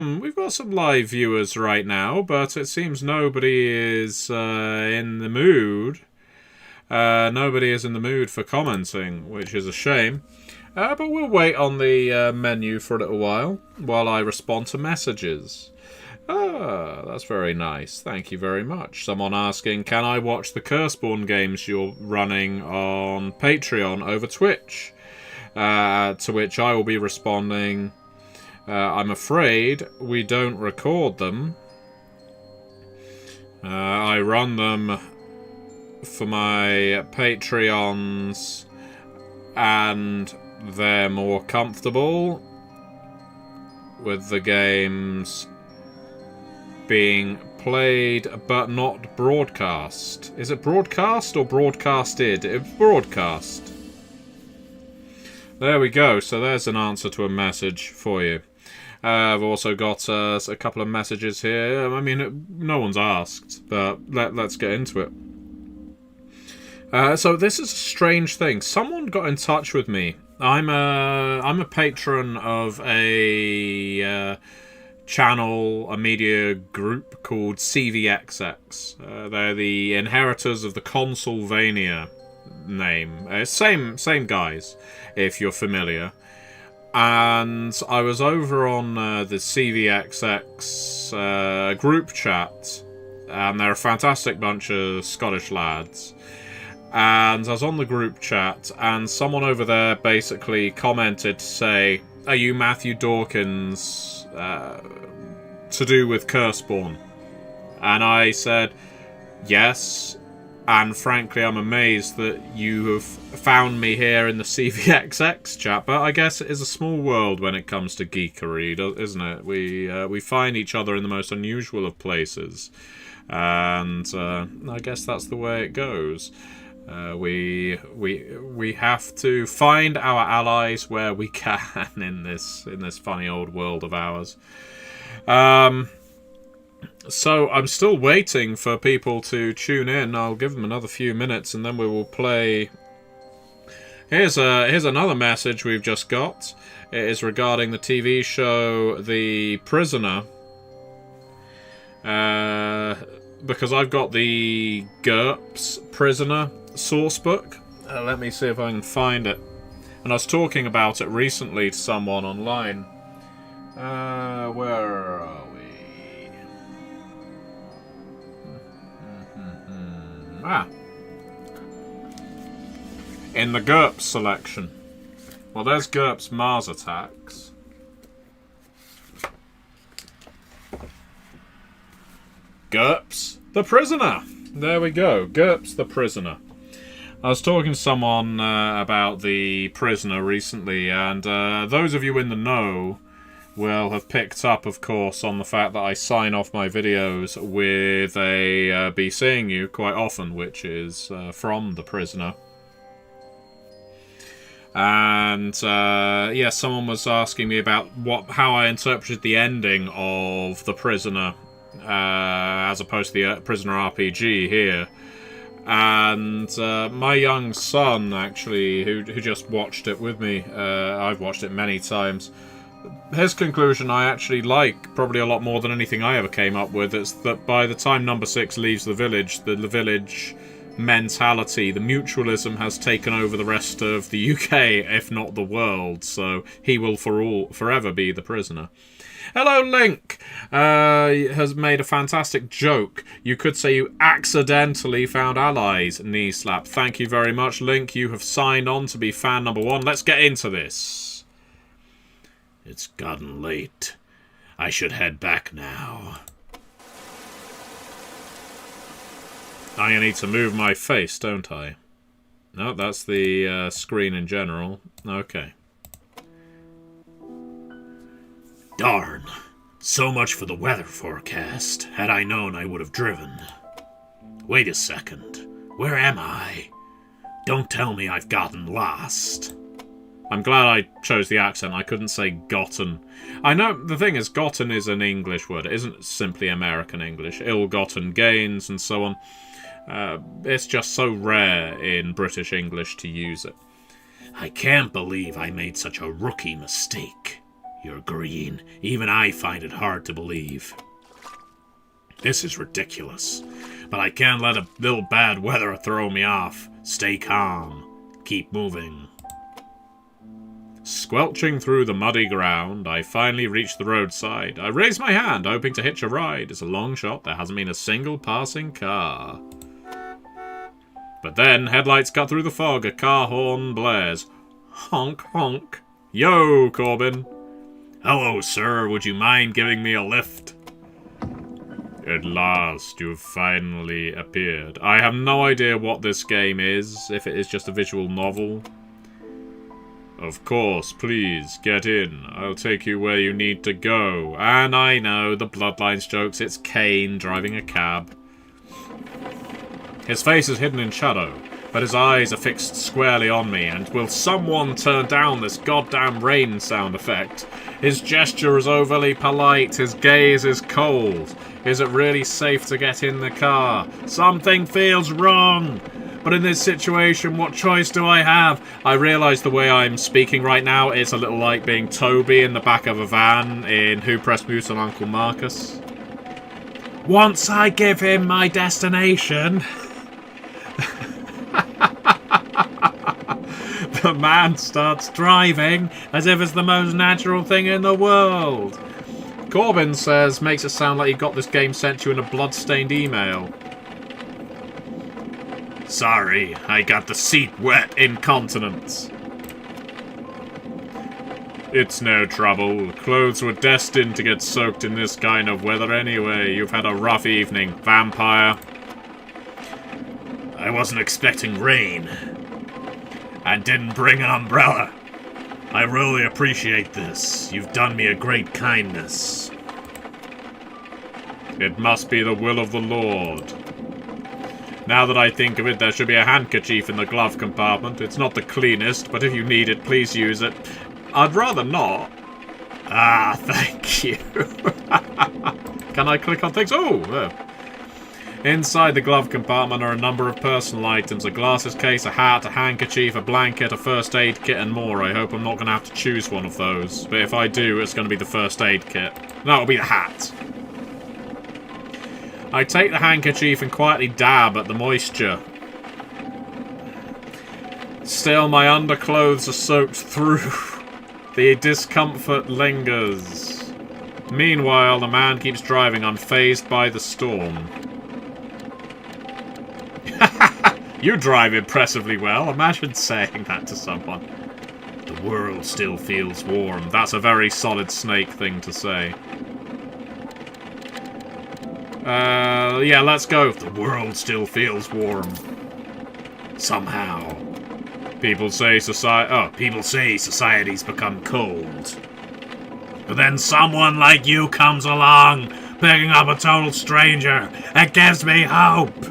We've got some live viewers right now, but it seems nobody is in the mood. Nobody is in the mood for commenting, which is a shame. But we'll wait on the menu for a little while I respond to messages. Ah, that's very nice. Thank you very much. Someone asking, can I watch the Curseborn games you're running on Patreon over Twitch? To which I will be responding, I'm afraid we don't record them. I run them for my Patreons, and they're more comfortable with the games being played but not broadcast. Is it broadcast or broadcasted? It's broadcast. There we go. So there's an answer to a message for you. I've also got a couple of messages here. I mean, no one's asked, but let's get into it. So this is a strange thing. Someone got in touch with me. I'm a patron of a channel, a media group called CVXX. They're the inheritors of the Consulvania name. Same guys, if you're familiar. And I was over on the CVXX group chat, and they're a fantastic bunch of Scottish lads. And I was on the group chat, and someone over there basically commented to say, are you Matthew Dawkins to do with Curseborn? And I said, yes. And frankly, I'm amazed that you have found me here in the CVXX chat. But I guess it is a small world when it comes to geekery, isn't it? We find each other in the most unusual of places. And I guess that's the way it goes. We have to find our allies where we can in this funny old world of ours. So I'm still waiting for people to tune in. I'll give them another few minutes, and then we will play. Here's another message we've just got. It is regarding the TV show The Prisoner. Because I've got the GURPS Prisoner sourcebook. Let me see if I can find it. And I was talking about it recently to someone online. Where are we? In the GURPS selection. Well, there's GURPS Mars Attacks. GURPS The Prisoner. There we go. GURPS The Prisoner. I was talking to someone about The Prisoner recently, and those of you in the know will have picked up, of course, on the fact that I sign off my videos with a be seeing you quite often, which is from The Prisoner. And yeah, someone was asking me about how I interpreted the ending of The Prisoner as opposed to the Prisoner RPG here. And my young son, actually, who just watched it with me, I've watched it many times, his conclusion I actually like probably a lot more than anything I ever came up with. It's that by the time number 6 leaves the village mentality, the mutualism has taken over the rest of the UK, if not the world, so he will forever be the prisoner. Hello, Link! Has made a fantastic joke. You could say you accidentally found allies, knee slap. Thank you very much, Link. You have signed on to be fan number 1. Let's get into this. It's gotten late. I should head back now. I need to move my face, don't I? No, that's the screen in general. Okay. Darn. So much for the weather forecast. Had I known, I would have driven. Wait a second. Where am I? Don't tell me I've gotten lost. I'm glad I chose the accent. I couldn't say gotten. I know, the thing is, gotten is an English word. It isn't simply American English. Ill-gotten gains and so on. It's just so rare in British English to use it. I can't believe I made such a rookie mistake. You're green. Even I find it hard to believe. This is ridiculous. But I can't let a little bad weather throw me off. Stay calm. Keep moving. Squelching through the muddy ground, I finally reach the roadside. I raise my hand, hoping to hitch a ride. It's a long shot. There hasn't been a single passing car. But then, headlights cut through the fog. A car horn blares. Honk, honk. Yo, Corbin. Hello, sir. Would you mind giving me a lift? At last, you've finally appeared. I have no idea what this game is, if it is just a visual novel. Of course, please, get in. I'll take you where you need to go. And I know, the Bloodlines jokes, it's Kane driving a cab. His face is hidden in shadow, but his eyes are fixed squarely on me, and will someone turn down this goddamn rain sound effect? His gesture is overly polite, his gaze is cold. Is it really safe to get in the car? Something feels wrong! But in this situation, what choice do I have? I realise the way I'm speaking right now, it's a little like being Toby in the back of a van in Who Pressed Moose on Uncle Marcus. Once I give him my destination... The man starts driving as if it's the most natural thing in the world. Corbin says, makes it sound like he got this game sent to you in a blood-stained email. Sorry, I got the seat wet incontinence. It's no trouble. Clothes were destined to get soaked in this kind of weather anyway. You've had a rough evening, vampire. I wasn't expecting rain. And didn't bring an umbrella. I really appreciate this. You've done me a great kindness. It must be the will of the Lord. Now that I think of it, there should be a handkerchief in the glove compartment. It's not the cleanest, but if you need it, please use it. I'd rather not. Ah, thank you. Can I click on things? Oh, there. Inside the glove compartment are a number of personal items. A glasses case, a hat, a handkerchief, a blanket, a first aid kit, and more. I hope I'm not going to have to choose one of those. But if I do, it's going to be the first aid kit. No, it'll be the hat. I take the handkerchief and quietly dab at the moisture. Still, my underclothes are soaked through. The discomfort lingers. Meanwhile, the man keeps driving, unfazed by the storm. You drive impressively well. Imagine saying that to someone. The world still feels warm. That's a very Solid Snake thing to say. Yeah, let's go. The world still feels warm. Somehow. People say society's become cold. But then someone like you comes along, picking up a total stranger. It gives me hope.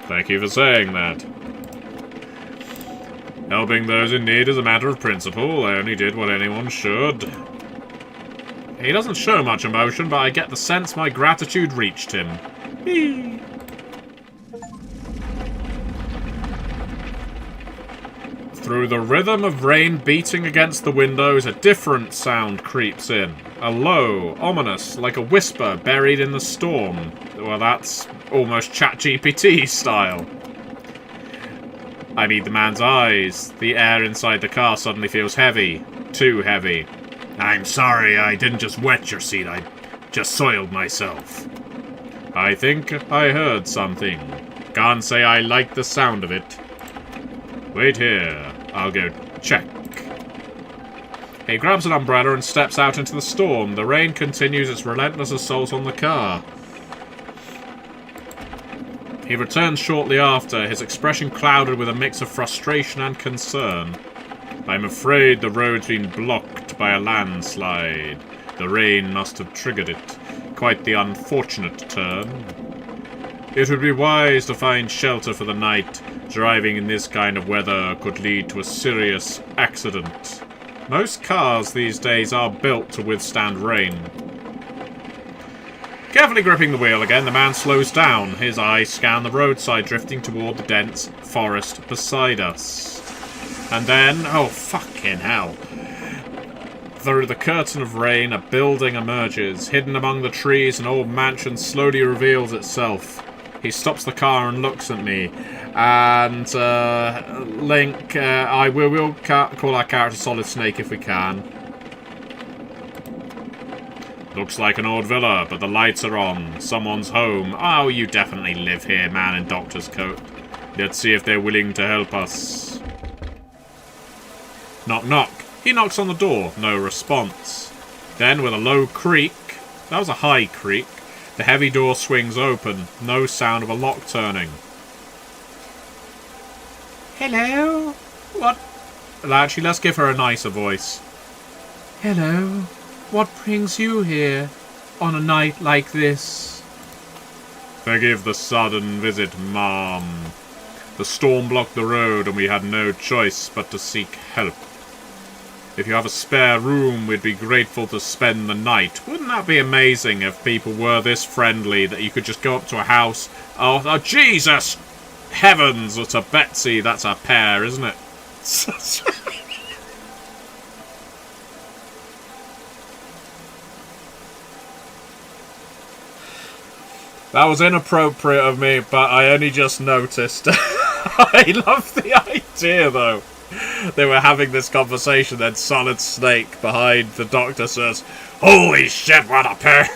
Thank you for saying that. Helping those in need is a matter of principle. I only did what anyone should. He doesn't show much emotion, but I get the sense my gratitude reached him. Whee! Through the rhythm of rain beating against the windows, a different sound creeps in. A low, ominous, like a whisper buried in the storm. Well, that's almost ChatGPT style. I meet the man's eyes. The air inside the car suddenly feels heavy. Too heavy. I'm sorry, I didn't just wet your seat, I just soiled myself. I think I heard something. Can't say I like the sound of it. Wait here, I'll go check. He grabs an umbrella and steps out into the storm. The rain continues its relentless assault on the car. He returns shortly after, his expression clouded with a mix of frustration and concern. I'm afraid the road's been blocked by a landslide. The rain must have triggered it. Quite the unfortunate turn. It would be wise to find shelter for the night. Driving in this kind of weather could lead to a serious accident. Most cars these days are built to withstand rain. Carefully gripping the wheel again, the man slows down. His eyes scan the roadside, drifting toward the dense forest beside us. And then, oh fucking hell. Through the curtain of rain, a building emerges. Hidden among the trees, an old mansion slowly reveals itself. He stops the car and looks at me. And, Link, we'll call our character Solid Snake if we can. Looks like an old villa, but the lights are on. Someone's home. Oh, you definitely live here, man in doctor's coat. Let's see if they're willing to help us. Knock, knock. He knocks on the door. No response. Then, with a low creak, that was a high creak, the heavy door swings open. No sound of a lock turning. Hello? What? Actually, let's give her a nicer voice. Hello? What brings you here on a night like this? Forgive the sudden visit, ma'am. The storm blocked the road and we had no choice but to seek help. If you have a spare room, we'd be grateful to spend the night. Wouldn't that be amazing if people were this friendly that you could just go up to a house? Oh Jesus! Heavens, it's a Betsy. That's a pair, isn't it? That was inappropriate of me, but I only just noticed. I love the idea, though. They were having this conversation, then Solid Snake behind the doctor says, "Holy shit, what a pair!"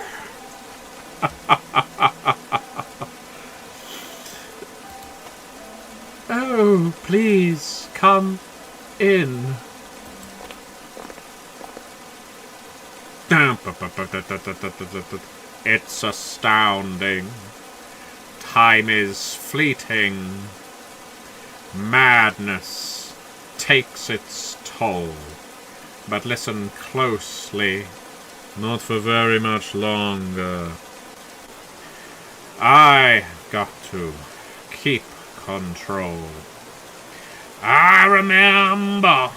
Oh, please, come in. It's astounding. Time is fleeting. Madness takes its toll. But listen closely. Not for very much longer. I got to keep control. I remember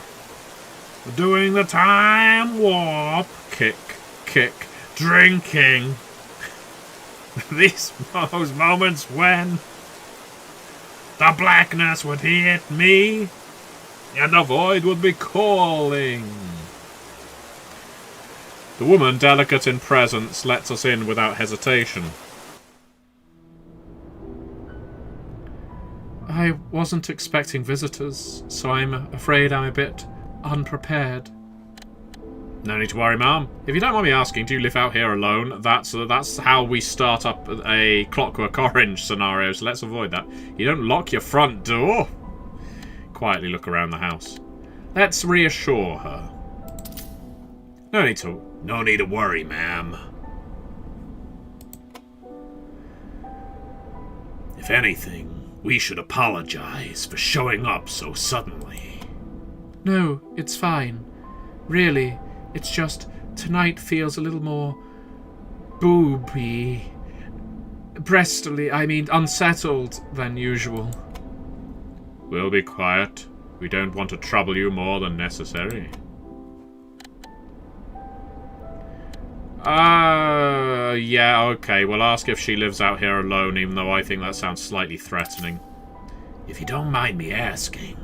doing the time warp. Kick, kick, drinking. Those moments when the blackness would hit me and the void would be calling. The woman, delicate in presence, lets us in without hesitation. I wasn't expecting visitors, so I'm afraid I'm a bit unprepared. No need to worry, ma'am. If you don't mind me asking, do you live out here alone? That's how we start up a Clockwork Orange scenario, so let's avoid that. You don't lock your front door. Quietly look around the house. Let's reassure her. No need to worry, ma'am. If anything, we should apologize for showing up so suddenly. No, it's fine. Really, it's just tonight feels a little more booby, unsettled than usual. We'll be quiet. We don't want to trouble you more than necessary. Yeah, okay. We'll ask if she lives out here alone, even though I think that sounds slightly threatening. If you don't mind me asking,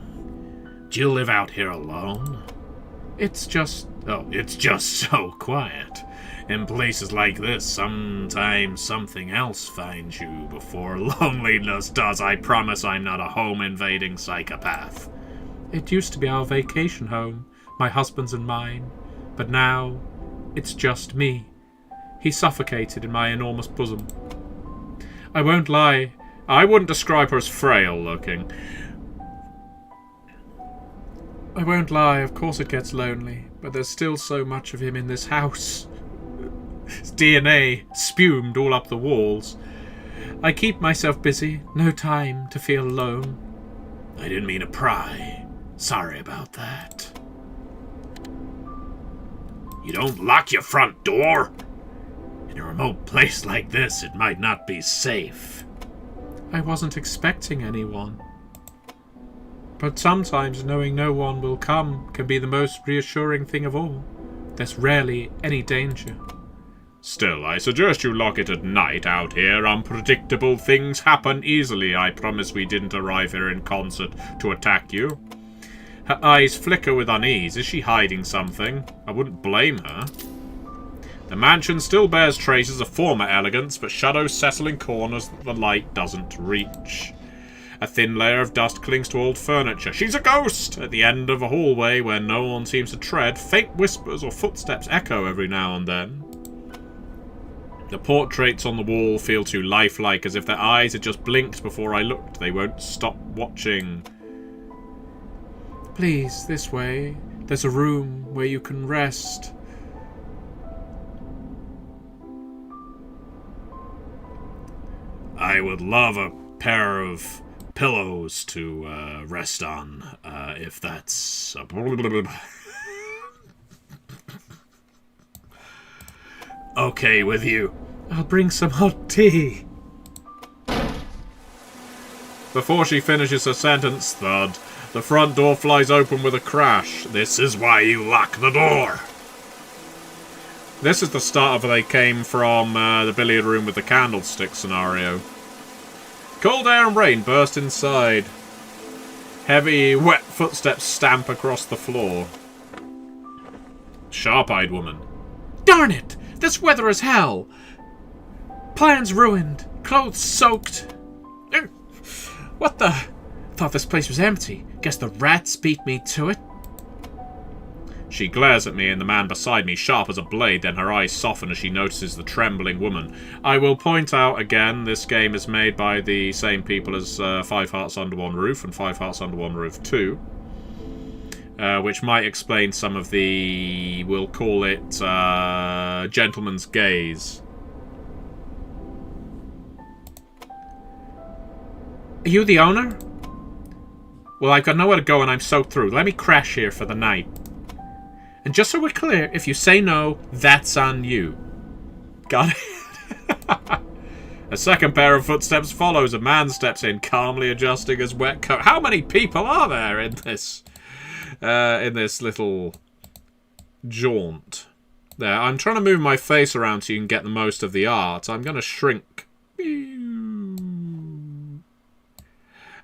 do you live out here alone? It's just so quiet. In places like this, sometimes something else finds you before loneliness does. I promise I'm not a home-invading psychopath. It used to be our vacation home, my husband's and mine. But now, it's just me. He suffocated in my enormous bosom. I won't lie, I wouldn't describe her as frail-looking. I won't lie, of course it gets lonely, but there's still so much of him in this house. His DNA spumed all up the walls. I keep myself busy, no time to feel alone. I didn't mean to pry. Sorry about that. You don't lock your front door? In a remote place like this, it might not be safe. I wasn't expecting anyone. But sometimes knowing no one will come can be the most reassuring thing of all. There's rarely any danger. Still, I suggest you lock it at night out here. Unpredictable things happen easily. I promise we didn't arrive here in concert to attack you. Her eyes flicker with unease. Is she hiding something? I wouldn't blame her. The mansion still bears traces of former elegance, but shadows settle in corners that the light doesn't reach. A thin layer of dust clings to old furniture. She's a ghost! At the end of a hallway where no one seems to tread, faint whispers or footsteps echo every now and then. The portraits on the wall feel too lifelike, as if their eyes had just blinked before I looked. They won't stop watching. Please, this way. There's a room where you can rest. I would love a pair of pillows to rest on, if that's... okay with you. I'll bring some hot tea. Before she finishes her sentence, thud, the front door flies open with a crash. This is why you lock the door. This is the start of where they came from, the billiard room with the candlestick scenario. Cold air and rain burst inside. Heavy, wet footsteps stamp across the floor. Sharp-eyed woman. Darn it! This weather is hell! Plans ruined. Clothes soaked. What the? Thought this place was empty. Guess the rats beat me to it. She glares at me and the man beside me, sharp as a blade, then her eyes soften as she notices the trembling woman. I will point out again, this game is made by the same people as Five Hearts Under One Roof and Five Hearts Under One Roof 2. Which might explain some of the, we'll call it, gentleman's gaze. Are you the owner? Well, I've got nowhere to go and I'm soaked through. Let me crash here for the night. And just so we're clear, if you say no, that's on you. Got it? A second pair of footsteps follows. A man steps in, calmly adjusting his wet coat. How many people are there in this little jaunt? There, I'm trying to move my face around so you can get the most of the art. I'm going to shrink.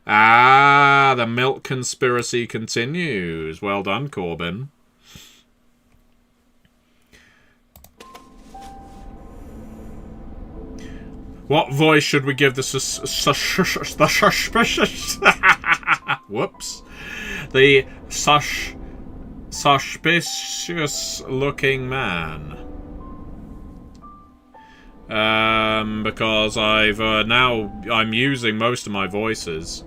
Ah, the milk conspiracy continues. Well done, Corbin. What voice should we give the suspicious... Whoops. The suspicious-looking man. Because I'm using most of my voices.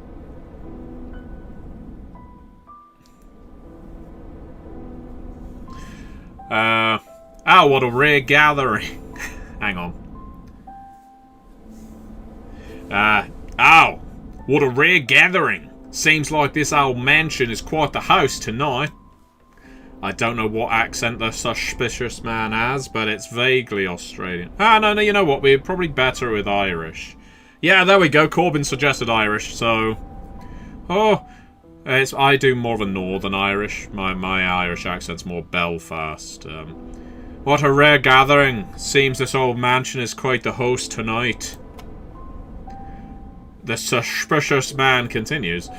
Oh, what a rare gathering. Hang on. Oh, what a rare gathering. Seems like this old mansion is quite the host tonight. I don't know what accent the suspicious man has, but it's vaguely Australian. Ah, no, you know what? We're probably better with Irish. Yeah, there we go. Corbin suggested Irish, so... Oh, I do more of a Northern Irish. My Irish accent's more Belfast. What a rare gathering. Seems this old mansion is quite the host tonight. The suspicious man continues.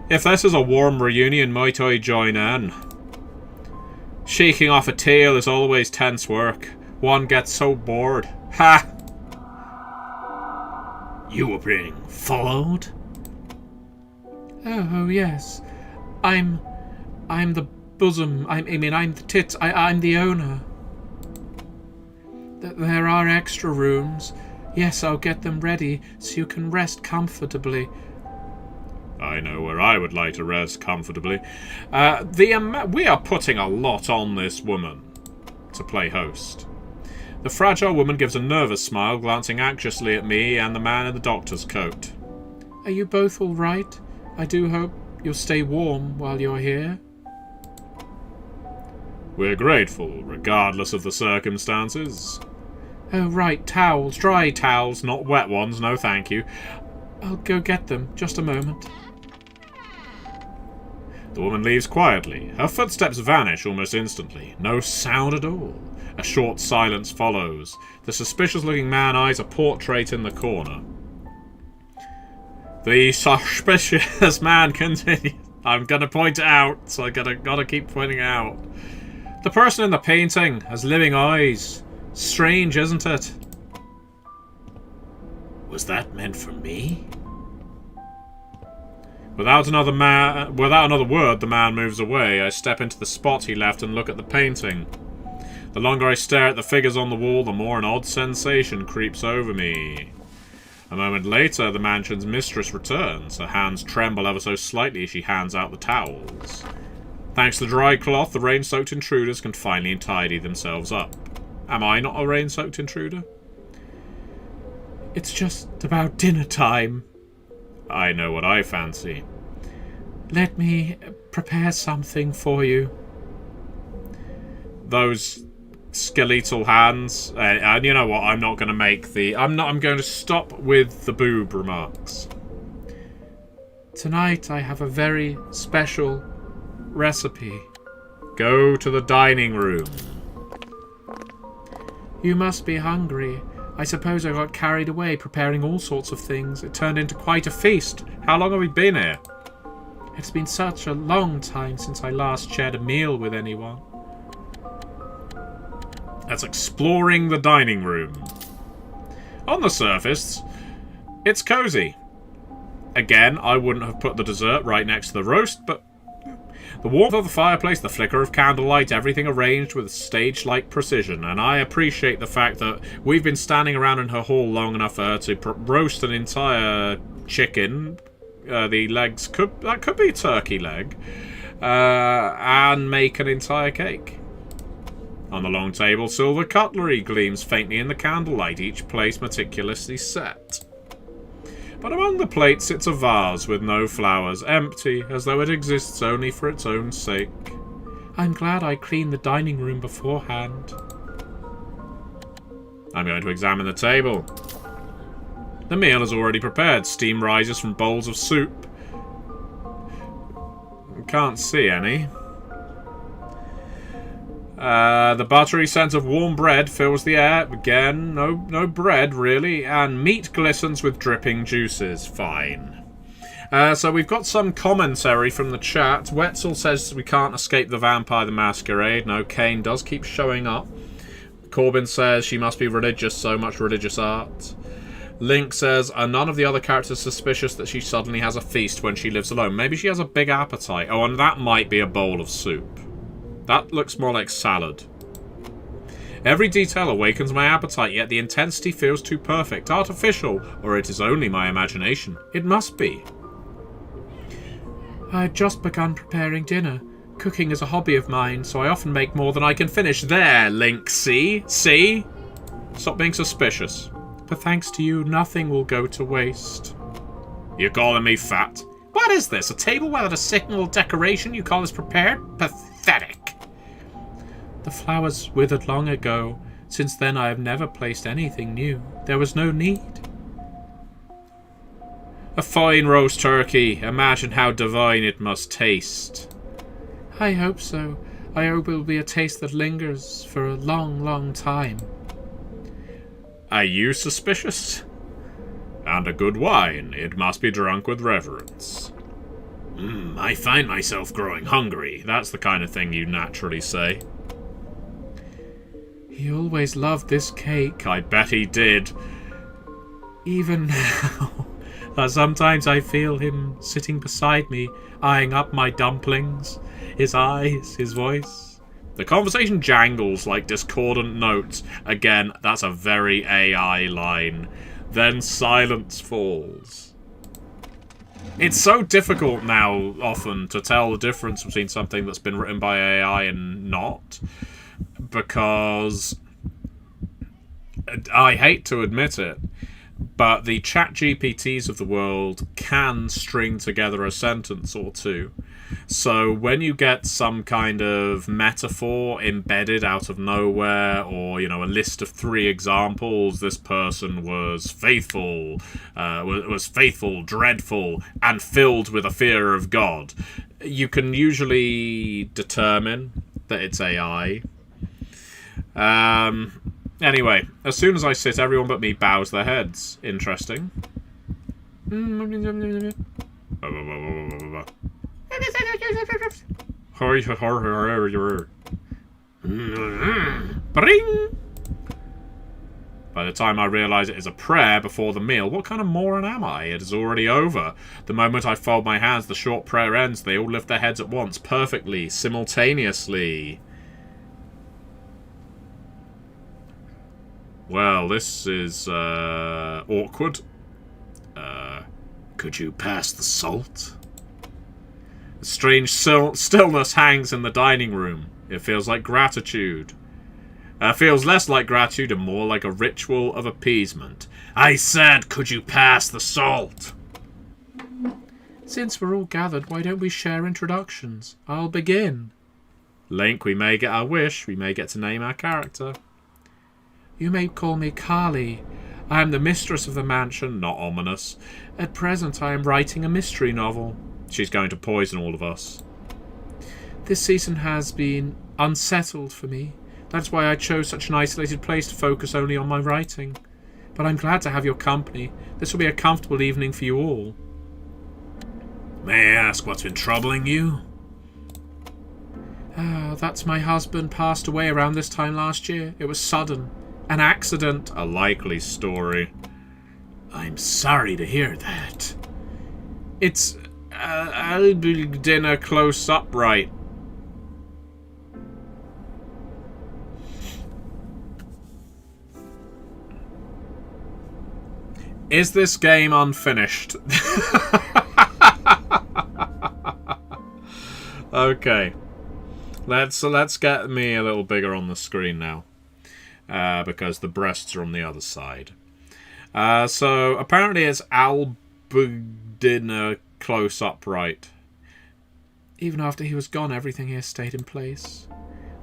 If this is a warm reunion, might I join in? Shaking off a tail is always tense work. One gets so bored. Ha! You were being followed? Oh, yes. I'm the bosom. I'm the tits. I'm the owner. There are extra rooms. Yes, I'll get them ready so you can rest comfortably. I know where I would like to rest comfortably. We are putting a lot on this woman to play host. The fragile woman gives a nervous smile, glancing anxiously at me and the man in the doctor's coat. Are you both all right? I do hope you'll stay warm while you're here. We're grateful, regardless of the circumstances. Oh, right, towels. Dry towels, not wet ones, no thank you. I'll go get them. Just a moment. The woman leaves quietly. Her footsteps vanish almost instantly. No sound at all. A short silence follows. The suspicious-looking man eyes a portrait in the corner. The suspicious man continues. I'm gonna point it out, so I gotta keep pointing it out. The person in the painting has living eyes. Strange, isn't it? Was that meant for me? Without another word, the man moves away. I step into the spot he left and look at the painting. The longer I stare at the figures on the wall, the more an odd sensation creeps over me. A moment later, the mansion's mistress returns. Her hands tremble ever so slightly as she hands out the towels. Thanks to the dry cloth, the rain-soaked intruders can finally tidy themselves up. Am I not a rain-soaked intruder? It's just about dinner time. I know what I fancy. Let me prepare something for you. Those skeletal hands. And you know what? I'm not going to make the... I'm going to stop with the boob remarks. Tonight I have a very special recipe. Go to the dining room. You must be hungry. I suppose I got carried away preparing all sorts of things. It turned into quite a feast. How long have we been here? It's been such a long time since I last shared a meal with anyone. That's exploring the dining room. On the surface, it's cozy. Again, I wouldn't have put the dessert right next to the roast, but the warmth of the fireplace, the flicker of candlelight, everything arranged with stage-like precision, and I appreciate the fact that we've been standing around in her hall long enough for her to roast an entire chicken. The legs could be a turkey leg, and make an entire cake. On the long table, silver cutlery gleams faintly in the candlelight, each place meticulously set. But among the plates sits a vase with no flowers, empty, as though it exists only for its own sake. I'm glad I cleaned the dining room beforehand. I'm going to examine the table. The meal is already prepared. Steam rises from bowls of soup. Can't see any. The buttery scent of warm bread fills the air. Again, no bread, really. And meat glistens with dripping juices. Fine. So we've got some commentary from the chat. Wetzel says we can't escape the Vampire the Masquerade. No, Kane does keep showing up. Corbin says she must be religious, so much religious art. Link says, are none of the other characters suspicious that she suddenly has a feast when she lives alone? Maybe she has a big appetite. Oh, and that might be a bowl of soup. That looks more like salad. Every detail awakens my appetite, yet the intensity feels too perfect, artificial, or it is only my imagination. It must be. I had just begun preparing dinner. Cooking is a hobby of mine, so I often make more than I can finish. There, Link, see? See? Stop being suspicious. But thanks to you, nothing will go to waste. You're calling me fat? What is this? A table without a single decoration you call as prepared? Pathetic. The flowers withered long ago. Since then I have never placed anything new. There was no need. A fine roast turkey. Imagine how divine it must taste. I hope so. I hope it will be a taste that lingers for a long, long time. Are you suspicious? And a good wine. It must be drunk with reverence. I find myself growing hungry. That's the kind of thing you naturally say. He always loved this cake. I bet he did. Even now. Sometimes I feel him sitting beside me, eyeing up my dumplings. His eyes, his voice. The conversation jangles like discordant notes. Again, that's a very AI line. Then silence falls. It's so difficult now, often, to tell the difference between something that's been written by AI and not. Because I hate to admit it, but the chat GPTs of the world can string together a sentence or two. So when you get some kind of metaphor embedded out of nowhere, or, you know, a list of 3 examples, this person was faithful, dreadful, and filled with a fear of God, you can usually determine that it's AI. Anyway, as soon as I sit, everyone but me bows their heads. Interesting. Bring! By the time I realise it is a prayer before the meal, what kind of moron am I? It is already over. The moment I fold my hands, the short prayer ends. They all lift their heads at once, perfectly, simultaneously. Well, this is, awkward. Could you pass the salt? A strange stillness hangs in the dining room. It feels like gratitude. Feels less like gratitude and more like a ritual of appeasement. I said, could you pass the salt? Since we're all gathered, why don't we share introductions? I'll begin. Link, we may get our wish. We may get to name our character. You may call me Carly. I am the mistress of the mansion. Not ominous. At present, I am writing a mystery novel. She's going to poison all of us. This season has been unsettled for me. That's why I chose such an isolated place to focus only on my writing. But I'm glad to have your company. This will be a comfortable evening for you all. May I ask what's been troubling you? That's my husband passed away around this time last year. It was sudden. An accident. A likely story. I'm sorry to hear that. It's a dinner close up right. Is this game unfinished? Okay. Let's get me a little bigger on the screen now. Because the breasts are on the other side. So apparently it's Albudina close up right. Even after he was gone, everything here stayed in place.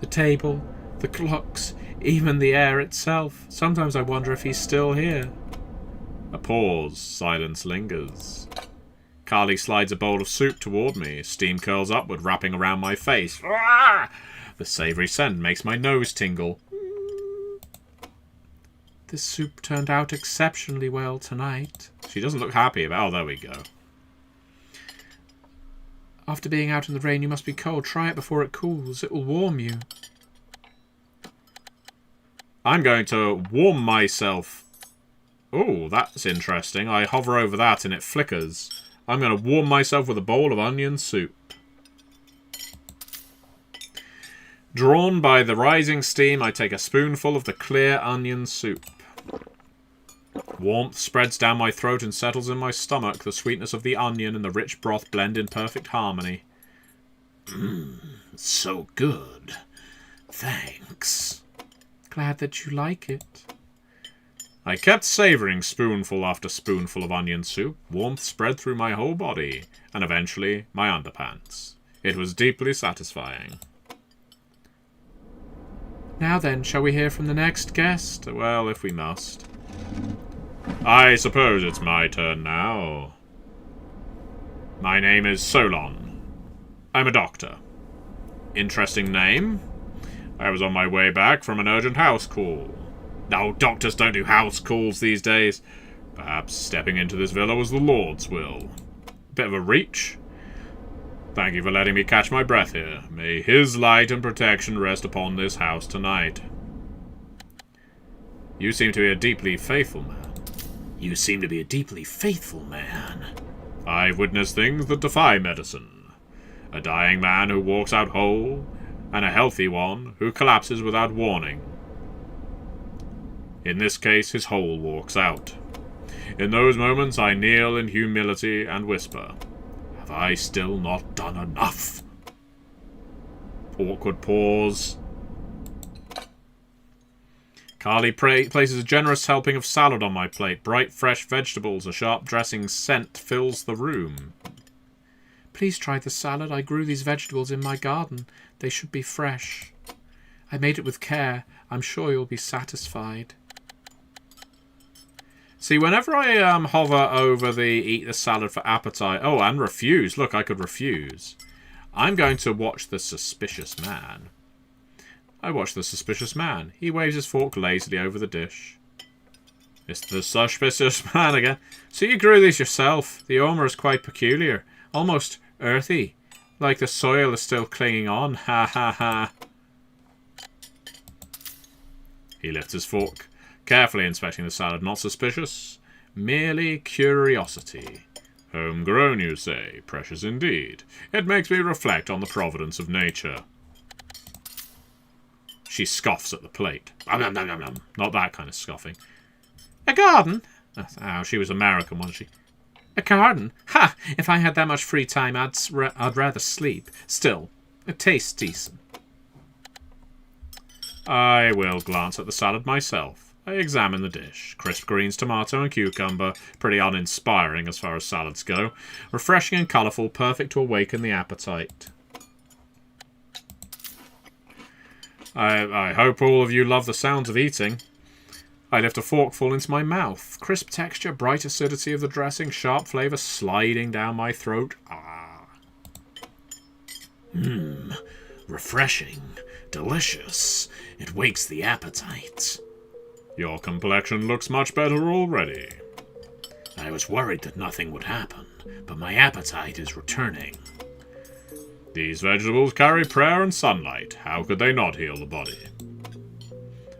The table, the clocks, even the air itself. Sometimes I wonder if he's still here. A pause. Silence lingers. Carly slides a bowl of soup toward me. Steam curls upward, wrapping around my face. The savoury scent makes my nose tingle. This soup turned out exceptionally well tonight. She doesn't look happy about... Oh, there we go. After being out in the rain, you must be cold. Try it before it cools. It will warm you. I'm going to warm myself. Oh, that's interesting. I hover over that and it flickers. I'm going to warm myself with a bowl of onion soup. Drawn by the rising steam, I take a spoonful of the clear onion soup. Warmth spreads down my throat and settles in my stomach. The sweetness of the onion and the rich broth blend in perfect harmony. So good. Thanks. Glad that you like it. I kept savouring spoonful after spoonful of onion soup. Warmth spread through my whole body, and eventually my underpants. It was deeply satisfying. Now then, shall we hear from the next guest? Well, if we must. I suppose it's my turn now. My name is Solon. I'm a doctor. Interesting name. I was on my way back from an urgent house call. No, doctors don't do house calls these days. Perhaps stepping into this villa was the Lord's will. Bit of a reach. Thank you for letting me catch my breath here. May his light and protection rest upon this house tonight. You seem to be a deeply faithful man. You seem to be a deeply faithful man. I've witnessed things that defy medicine. A dying man who walks out whole, and a healthy one who collapses without warning. In this case, his whole walks out. In those moments, I kneel in humility and whisper, "Have I still not done enough?" Awkward pause. Carly places a generous helping of salad on my plate. Bright, fresh vegetables, a sharp dressing scent fills the room. Please try the salad. I grew these vegetables in my garden. They should be fresh. I made it with care. I'm sure you'll be satisfied. See, whenever I hover over the eat the salad for appetite... Oh, and refuse. Look, I could refuse. I'm going to watch the suspicious man. I watch the suspicious man. He waves his fork lazily over the dish. It's the suspicious man again. So you grew these yourself. The aroma is quite peculiar. Almost earthy. Like the soil is still clinging on. Ha ha ha. He lifts his fork, carefully inspecting the salad. Not suspicious, merely curiosity. Homegrown, you say? Precious indeed. It makes me reflect on the providence of nature. She scoffs at the plate. Nom, nom, nom, nom. Not that kind of scoffing. A garden? Oh, she was American, wasn't she? A garden? Ha! If I had that much free time, I'd rather sleep. Still, it tastes decent. I will glance at the salad myself. I examine the dish. Crisp greens, tomato and cucumber. Pretty uninspiring as far as salads go. Refreshing and colourful, perfect to awaken the appetite. I hope all of you love the sounds of eating. I lift a forkful into my mouth. Crisp texture, bright acidity of the dressing, sharp flavour sliding down my throat. Ah. Refreshing. Delicious. It wakes the appetite. Your complexion looks much better already. I was worried that nothing would happen, but my appetite is returning. These vegetables carry prayer and sunlight. How could they not heal the body?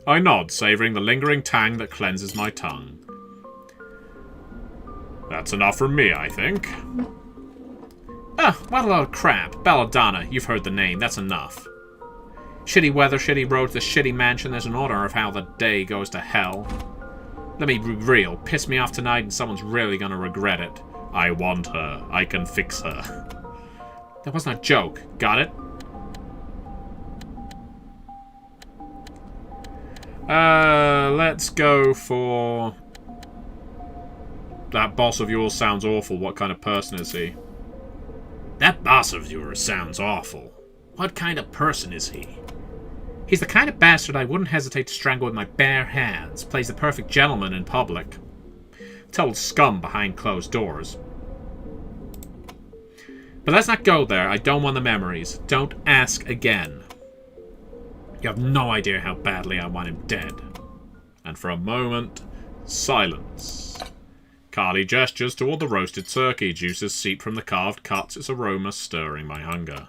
I nod, savouring the lingering tang that cleanses my tongue. That's enough from me, I think. Oh, what a load of crap. Belladonna, you've heard the name, that's enough. Shitty weather, shitty roads, the shitty mansion, there's an order of how the day goes to hell. Let me be real, piss me off tonight and someone's really gonna regret it. I want her. I can fix her. That wasn't a joke, got it? Let's go for... That boss of yours sounds awful. What kind of person is he? That boss of yours sounds awful. What kind of person is he? He's the kind of bastard I wouldn't hesitate to strangle with my bare hands. Plays the perfect gentleman in public. Total scum behind closed doors. But let's not go there. I don't want the memories. Don't ask again. You have no idea how badly I want him dead. And for a moment, silence. Carly gestures toward the roasted turkey. Juices seep from the carved cuts, its aroma stirring my hunger.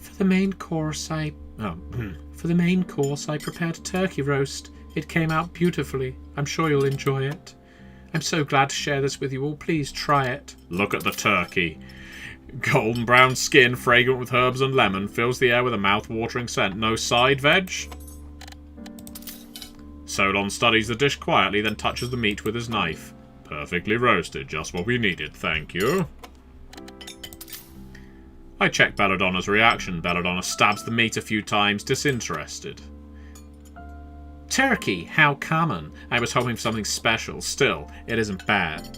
For the main course, I prepared a turkey roast. It came out beautifully. I'm sure you'll enjoy it. I'm so glad to share this with you all. Please try it. Look at the turkey. Golden brown skin, fragrant with herbs and lemon, fills the air with a mouth-watering scent. No side veg? Solon studies the dish quietly, then touches the meat with his knife. Perfectly roasted, just what we needed, thank you. I check Belladonna's reaction. Belladonna stabs the meat a few times, disinterested. Turkey, how common. I was hoping for something special. Still, it isn't bad.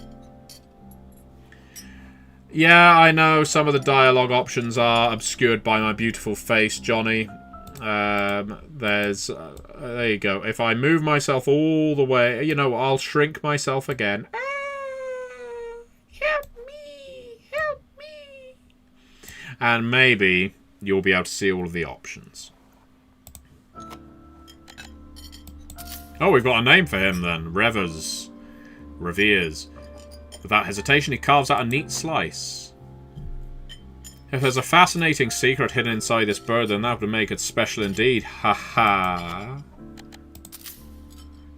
Yeah, I know some of the dialogue options are obscured by my beautiful face, Johnny. There you go. If I move myself all the way, you know, I'll shrink myself again. Help me, help me. And maybe you'll be able to see all of the options. Oh, we've got a name for him then. Reveres. Without hesitation, he carves out a neat slice. If there's a fascinating secret hidden inside this bird, then that would make it special indeed. Ha ha.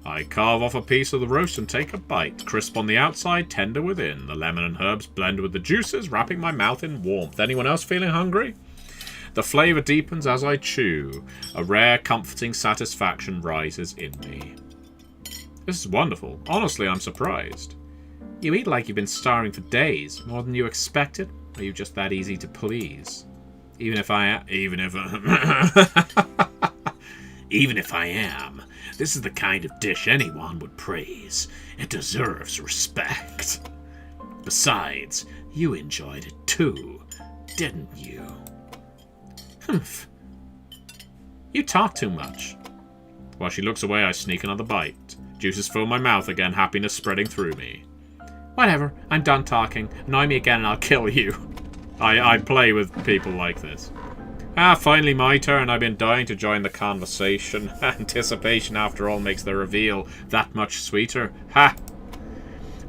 I carve off a piece of the roast and take a bite. Crisp on the outside, tender within. The lemon and herbs blend with the juices, wrapping my mouth in warmth. Anyone else feeling hungry? The flavour deepens as I chew. A rare, comforting satisfaction rises in me. This is wonderful. Honestly, I'm surprised. You eat like you've been starving for days. More than you expected? Or are you just that easy to please? Even if I am, this is the kind of dish anyone would praise. It deserves respect. Besides, you enjoyed it too, didn't you? Humph. You talk too much. While she looks away, I sneak another bite. Juices fill my mouth again, happiness spreading through me. Whatever, I'm done talking. Annoy me again and I'll kill you. I play with people like this. Finally my turn. I've been dying to join the conversation. Anticipation, after all, makes the reveal that much sweeter. Ha!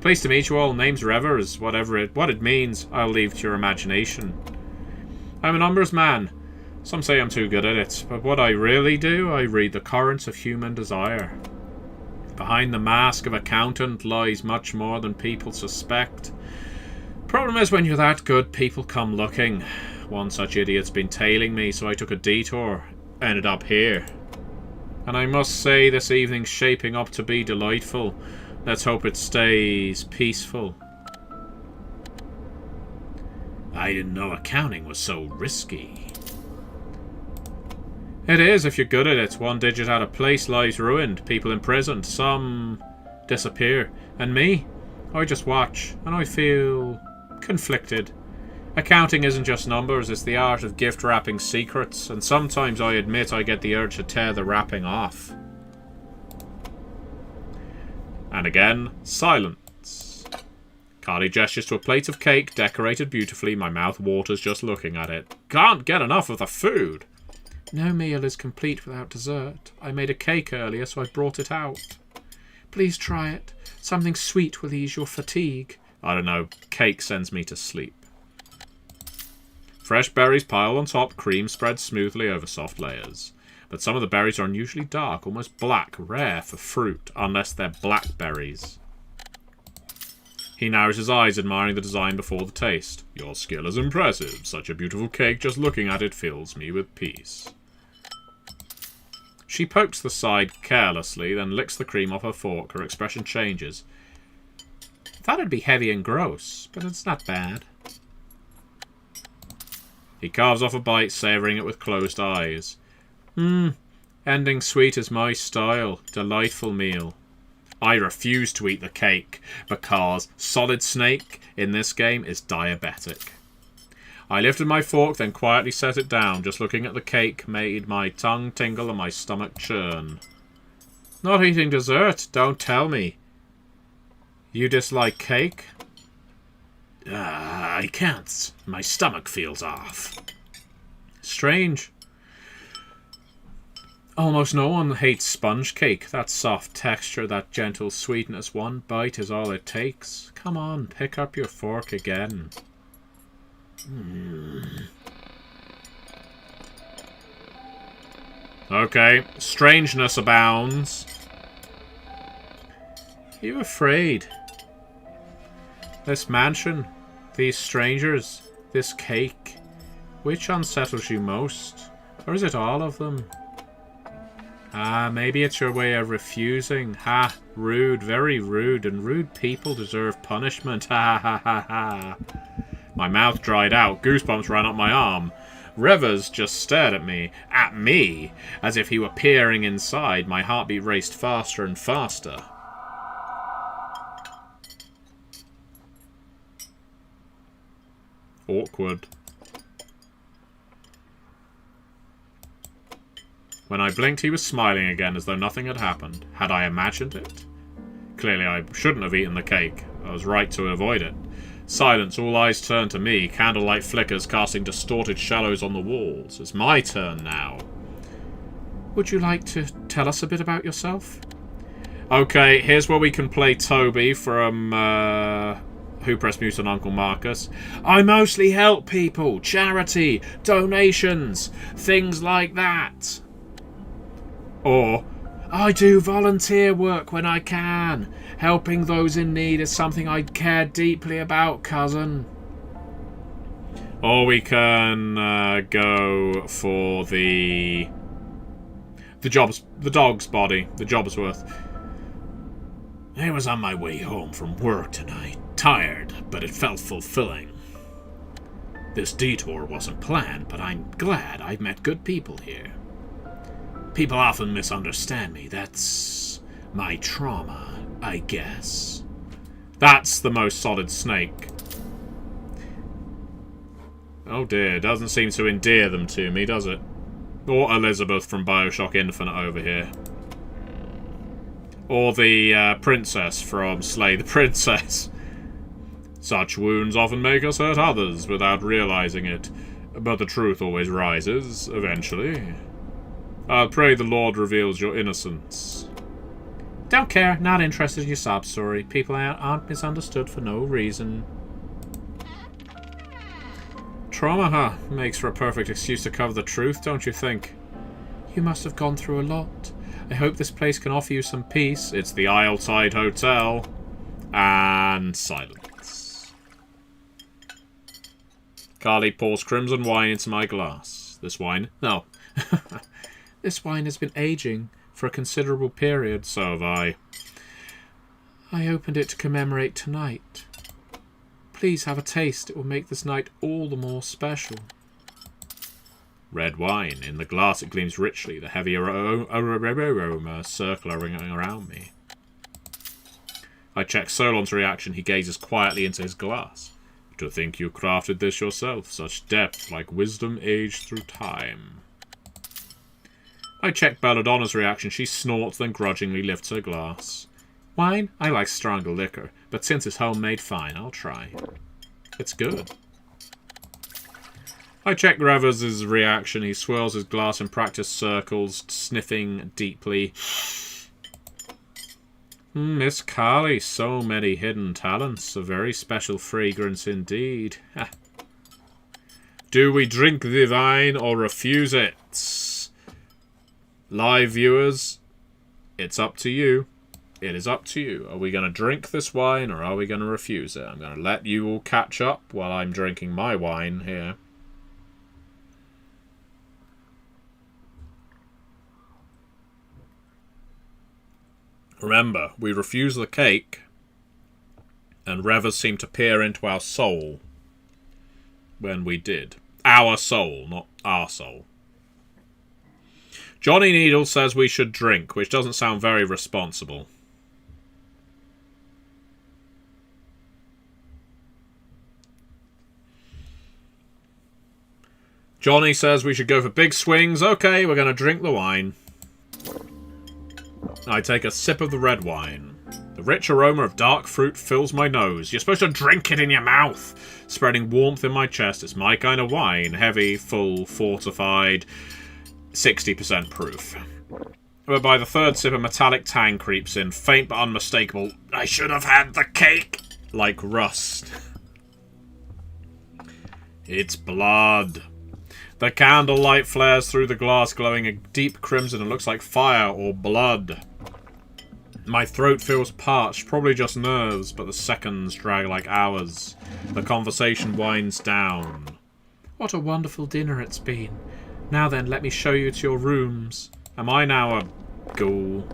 Pleased to meet you all. Name's Revers. What it means, I'll leave to your imagination. I'm a numbers man. Some say I'm too good at it, but what I really do, I read the currents of human desire. Behind the mask of accountant lies much more than people suspect. Problem is, when you're that good, people come looking. One such idiot's been tailing me, so I took a detour. Ended up here. And I must say, this evening's shaping up to be delightful. Let's hope it stays peaceful. I didn't know accounting was so risky. It is, if you're good at it. One digit out of place, lives ruined, people imprisoned, some disappear. And me? I just watch, and I feel conflicted. Accounting isn't just numbers, it's the art of gift-wrapping secrets, and sometimes I admit I get the urge to tear the wrapping off. And again, silence. Carly gestures to a plate of cake, decorated beautifully. My mouth waters just looking at it. Can't get enough of the food. No meal is complete without dessert. I made a cake earlier, so I brought it out. Please try it. Something sweet will ease your fatigue. I don't know. Cake sends me to sleep. Fresh berries piled on top, cream spread smoothly over soft layers. But some of the berries are unusually dark, almost black, rare for fruit, unless they're blackberries. He narrows his eyes, admiring the design before the taste. Your skill is impressive. Such a beautiful cake, just looking at it fills me with peace. She pokes the side carelessly, then licks the cream off her fork. Her expression changes. I thought it'd be heavy and gross, but it's not bad. He carves off a bite, savouring it with closed eyes. Ending sweet is my style. Delightful meal. I refuse to eat the cake, because Solid Snake in this game is diabetic. I lifted my fork, then quietly set it down. Just looking at the cake made my tongue tingle and my stomach churn. Not eating dessert? Don't tell me. You dislike cake? I can't. My stomach feels off. Strange. Almost no one hates sponge cake. That soft texture, that gentle sweetness. One bite is all it takes. Come on, pick up your fork again. Okay, strangeness abounds. Are you afraid? This mansion, these strangers, this cake, which unsettles you most? Or is it all of them? Maybe it's your way of refusing. Ha, rude, very rude, and rude people deserve punishment. Ha ha ha ha. My mouth dried out, goosebumps ran up my arm. Rivers just stared at me, as if he were peering inside. My heartbeat raced faster and faster. Awkward. When I blinked, he was smiling again, as though nothing had happened. Had I imagined it? Clearly, I shouldn't have eaten the cake. I was right to avoid it. Silence, all eyes turned to me, candlelight flickers casting distorted shadows on the walls. It's my turn now. Would you like to tell us a bit about yourself? Okay, here's where we can play Toby from Who Pressed Mute on Uncle Marcus. I mostly help people, charity, donations, things like that. Or, I do volunteer work when I can. Helping those in need is something I care deeply about, cousin. Or we can go for the dog's body, the job's worth. I was on my way home from work tonight, tired, but it felt fulfilling. This detour wasn't planned, but I'm glad I've met good people here. People often misunderstand me. That's my trauma, I guess. That's the most solid snake. Oh dear, doesn't seem to endear them to me, does it? Or Elizabeth from BioShock Infinite over here. Or the princess from Slay the Princess. Such wounds often make us hurt others without realizing it, but the truth always rises, eventually. I pray the Lord reveals your innocence. Don't care. Not interested in your sob story. People aren't misunderstood for no reason. Trauma, huh? Makes for a perfect excuse to cover the truth, don't you think? You must have gone through a lot. I hope this place can offer you some peace. It's the Isletide Hotel. And silence. Carly pours crimson wine into my glass. This wine? No. This wine has been aging for a considerable period. So have I. I opened it to commemorate tonight. Please have a taste. It will make this night all the more special. Red wine. In the glass it gleams richly, the heavy aroma circling around me. I check Solon's reaction. He gazes quietly into his glass. To think you crafted this yourself, such depth like wisdom aged through time. I check Belladonna's reaction. She snorts, then grudgingly lifts her glass. Wine? I like stronger liquor, but since it's homemade, fine, I'll try. It's good. I check Revers' reaction. He swirls his glass in practiced circles, sniffing deeply. Miss Carly, so many hidden talents. A very special fragrance indeed. Do we drink the wine or refuse it? Live viewers, it's up to you. It is up to you. Are we going to drink this wine or are we going to refuse it? I'm going to let you all catch up while I'm drinking my wine here. Remember, we refuse the cake, and Revers seemed to peer into our soul when we did. Our soul, not our soul. Johnny Needle says we should drink, which doesn't sound very responsible. Johnny says we should go for big swings. Okay, we're going to drink the wine. I take a sip of the red wine. The rich aroma of dark fruit fills my nose. You're supposed to drink it in your mouth, spreading warmth in my chest. It's my kind of wine. Heavy, full, fortified, 60% proof. But by the third sip, a metallic tang creeps in, faint but unmistakable. I should have had the cake! Like rust. It's blood. The candlelight flares through the glass, glowing a deep crimson and looks like fire or blood. My throat feels parched, probably just nerves, but the seconds drag like hours. The conversation winds down. What a wonderful dinner it's been. Now then, let me show you to your rooms. Am I now a ghoul?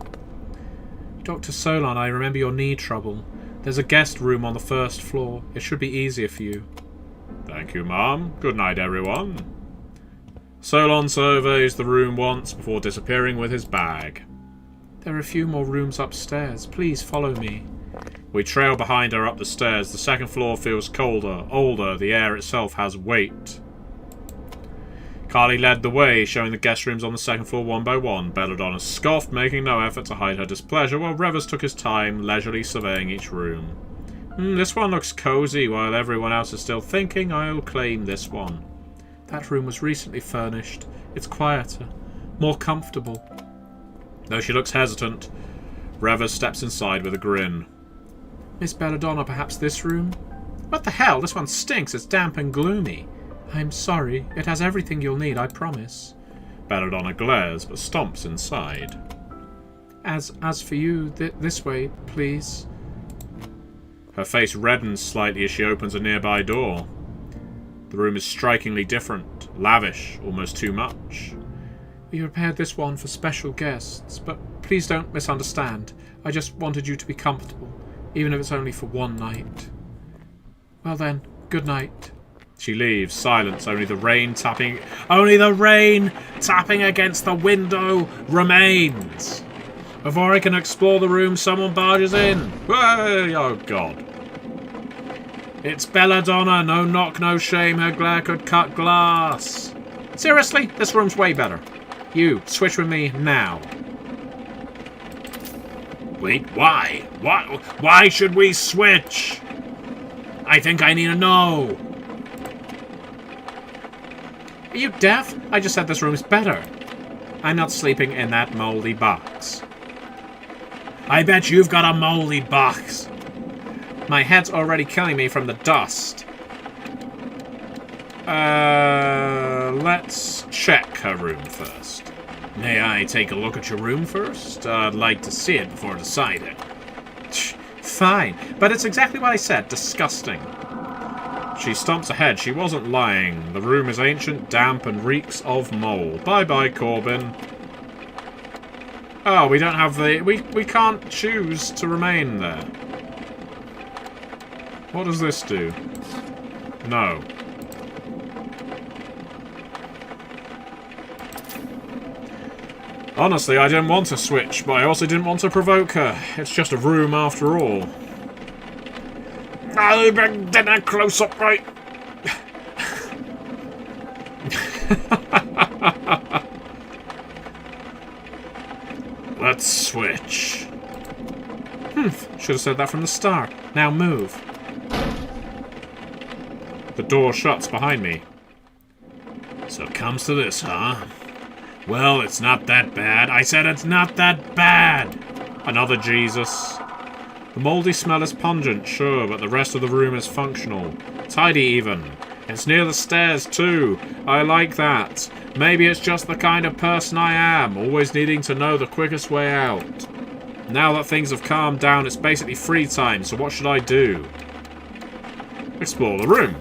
Dr. Solon, I remember your knee trouble. There's a guest room on the first floor. It should be easier for you. Thank you, ma'am. Good night, everyone. Solon surveys the room once before disappearing with his bag. There are a few more rooms upstairs. Please follow me. We trail behind her up the stairs. The second floor feels colder, older. The air itself has weight. Carly led the way, showing the guest rooms on the second floor one by one. Belladonna scoffed, making no effort to hide her displeasure, while Revers took his time, leisurely surveying each room. This one looks cozy. While everyone else is still thinking, I'll claim this one. That room was recently furnished. It's quieter, more comfortable. Though she looks hesitant, Revers steps inside with a grin. Miss Belladonna, perhaps this room? What the hell? This one stinks. It's damp and gloomy. I'm sorry. It has everything you'll need, I promise. Belladonna glares, but stomps inside. As for you, this way, please. Her face reddens slightly as she opens a nearby door. The room is strikingly different, lavish, almost too much. We prepared this one for special guests, but please don't misunderstand. I just wanted you to be comfortable, even if it's only for one night. Well then, good night. She leaves, silence, only the rain tapping against the window remains. Before I can explore the room, someone barges in. Hey, oh God. It's Belladonna, no knock, no shame, her glare could cut glass. Seriously, this room's way better. You, switch with me now. Wait, why? Why should we switch? I think I need to know. Are you deaf? I just said this room is better. I'm not sleeping in that moldy box. I bet you've got a moldy box. My head's already killing me from the dust. Let's check her room first. May I take a look at your room first? I'd like to see it before deciding. Fine, but it's exactly what I said. Disgusting. She stomps ahead. She wasn't lying. The room is ancient, damp, and reeks of mold. Bye-bye, Corbin. Oh, we don't have the... We can't choose to remain there. What does this do? No. Honestly, I didn't want to switch, but I also didn't want to provoke her. It's just a room after all. I didn't close up right. Let's switch. Should have said that from the start. Now move. The door shuts behind me. So it comes to this, huh? Well, it's not that bad. I said it's not that bad. Another Jesus. The mouldy smell is pungent, sure, but the rest of the room is functional. Tidy, even. It's near the stairs, too. I like that. Maybe it's just the kind of person I am, always needing to know the quickest way out. Now that things have calmed down, it's basically free time, so what should I do? Explore the room.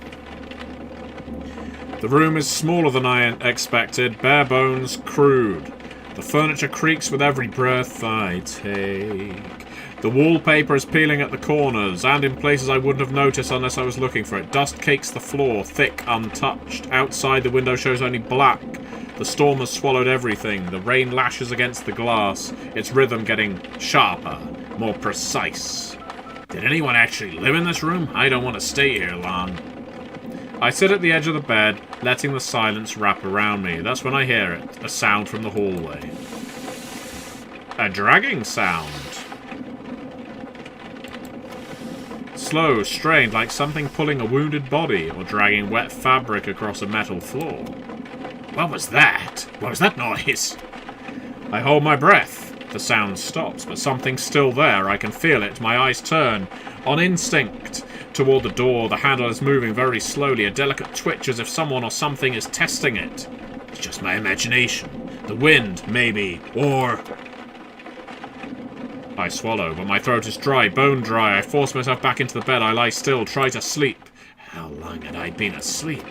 The room is smaller than I expected, bare bones, crude. The furniture creaks with every breath I take. The wallpaper is peeling at the corners, and in places I wouldn't have noticed unless I was looking for it. Dust cakes the floor, thick, untouched. Outside, the window shows only black. The storm has swallowed everything. The rain lashes against the glass, its rhythm getting sharper, more precise. Did anyone actually live in this room? I don't want to stay here long. I sit at the edge of the bed, letting the silence wrap around me. That's when I hear it, a sound from the hallway. A dragging sound. Slow, strained, like something pulling a wounded body or dragging wet fabric across a metal floor. What was that? What was that noise? I hold my breath. The sound stops, but something's still there. I can feel it. My eyes turn, on instinct, toward the door. The handle is moving very slowly, a delicate twitch as if someone or something is testing it. It's just my imagination. The wind, maybe, or... I swallow, but my throat is dry, bone dry. I force myself back into the bed. I lie still, try to sleep. How long had I been asleep?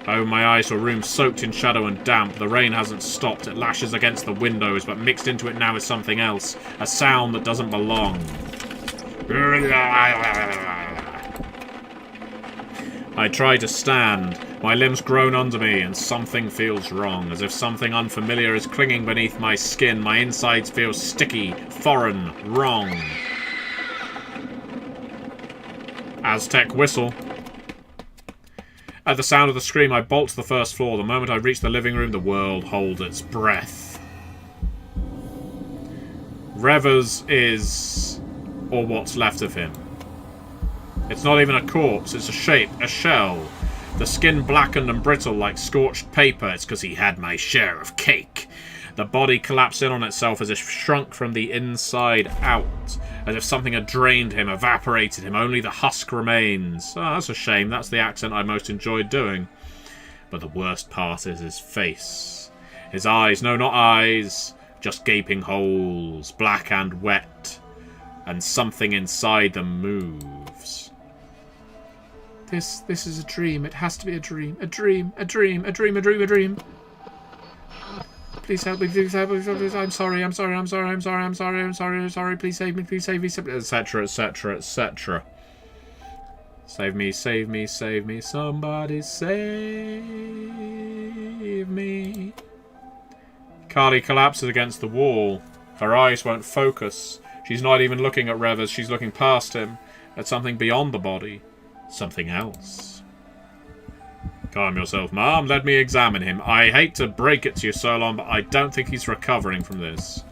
I open my eyes to a room soaked in shadow and damp. The rain hasn't stopped. It lashes against the windows, but mixed into it now is something else. A sound that doesn't belong. I try to stand. My limbs groan under me, and something feels wrong. As if something unfamiliar is clinging beneath my skin. My insides feel sticky, foreign, wrong. Aztec whistle. At the sound of the scream, I bolt to the first floor. The moment I reach the living room, the world holds its breath. Revers is... or what's left of him. It's not even a corpse, it's a shape, a shell. The skin blackened and brittle like scorched paper. It's because he had my share of cake. The body collapsed in on itself as if shrunk from the inside out. As if something had drained him, evaporated him. Only the husk remains. Oh, that's a shame. That's the accent I most enjoyed doing. But the worst part is his face. His eyes. No, not eyes. Just gaping holes. Black and wet. And something inside them moves. This is a dream. It has to be a dream. A dream. A dream. A dream. A dream. A dream. Please help me, please help me, please. I'm sorry, I'm sorry, I'm sorry, I'm sorry, I'm sorry, I'm sorry, I'm sorry, please save me, etc., etc., etc. Save me, save me, save me, somebody save me. Carly collapses against the wall. Her eyes won't focus. She's not even looking at Revers, she's looking past him, at something beyond the body. Something else. Calm yourself, Mom. Let me examine him. I hate to break it to you, Solon, but I don't think he's recovering from this.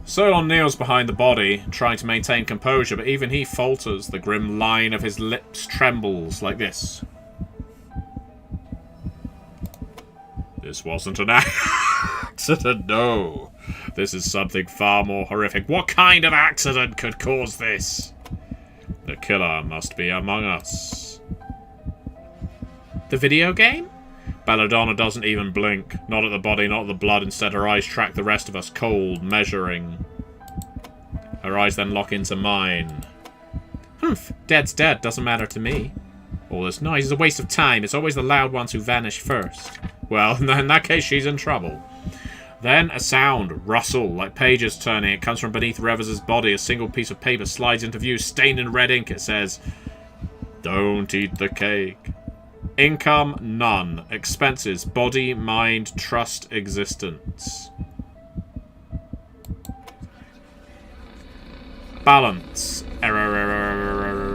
Solon kneels behind the body, trying to maintain composure, but even he falters. The grim line of his lips trembles like this. This wasn't an accident, no. This is something far more horrific. What kind of accident could cause this? The killer must be among us. The video game? Belladonna doesn't even blink. Not at the body, not at the blood. Instead, her eyes track the rest of us, cold, measuring. Her eyes then lock into mine. Humph, dead's dead, doesn't matter to me. All this noise is a waste of time. It's always the loud ones who vanish first. Well, in that case, she's in trouble. Then a sound, rustle, like pages turning. It comes from beneath Revers' body. A single piece of paper slides into view, stained in red ink. It says, "Don't eat the cake." Income, none. Expenses, body, mind, trust, existence. Balance. Error.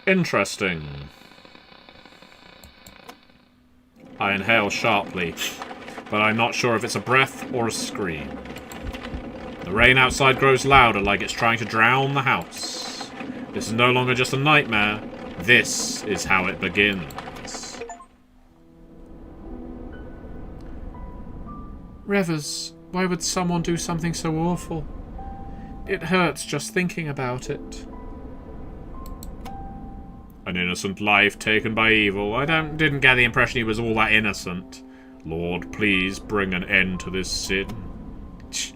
Interesting. I inhale sharply, but I'm not sure if it's a breath or a scream. The rain outside grows louder, like it's trying to drown the house. This is no longer just a nightmare. This is how it begins. Revers, why would someone do something so awful? It hurts just thinking about it. An innocent life taken by evil. I didn't get the impression he was all that innocent. Lord, please bring an end to this sin.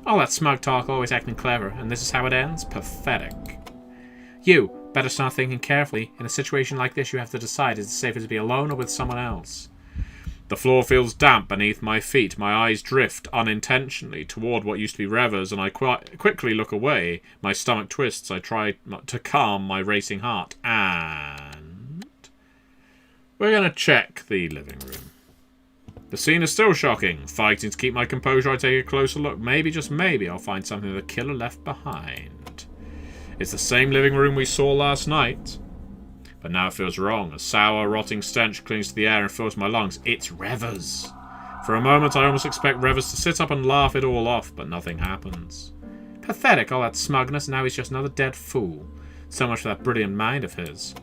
All that smug talk, always acting clever, and this is how it ends? Pathetic. You, better start thinking carefully. In a situation like this, you have to decide, is it safer to be alone or with someone else? The floor feels damp beneath my feet. My eyes drift unintentionally toward what used to be Revers, and I quickly look away. My stomach twists. I try to calm my racing heart. And we're going to check the living room. The scene is still shocking. Fighting to keep my composure, I take a closer look. Maybe, just maybe, I'll find something the killer left behind. It's the same living room we saw last night. But now it feels wrong. A sour, rotting stench clings to the air and fills my lungs. It's Revers. For a moment, I almost expect Revers to sit up and laugh it all off, but nothing happens. Pathetic, all that smugness, now he's just another dead fool. So much for that brilliant mind of his.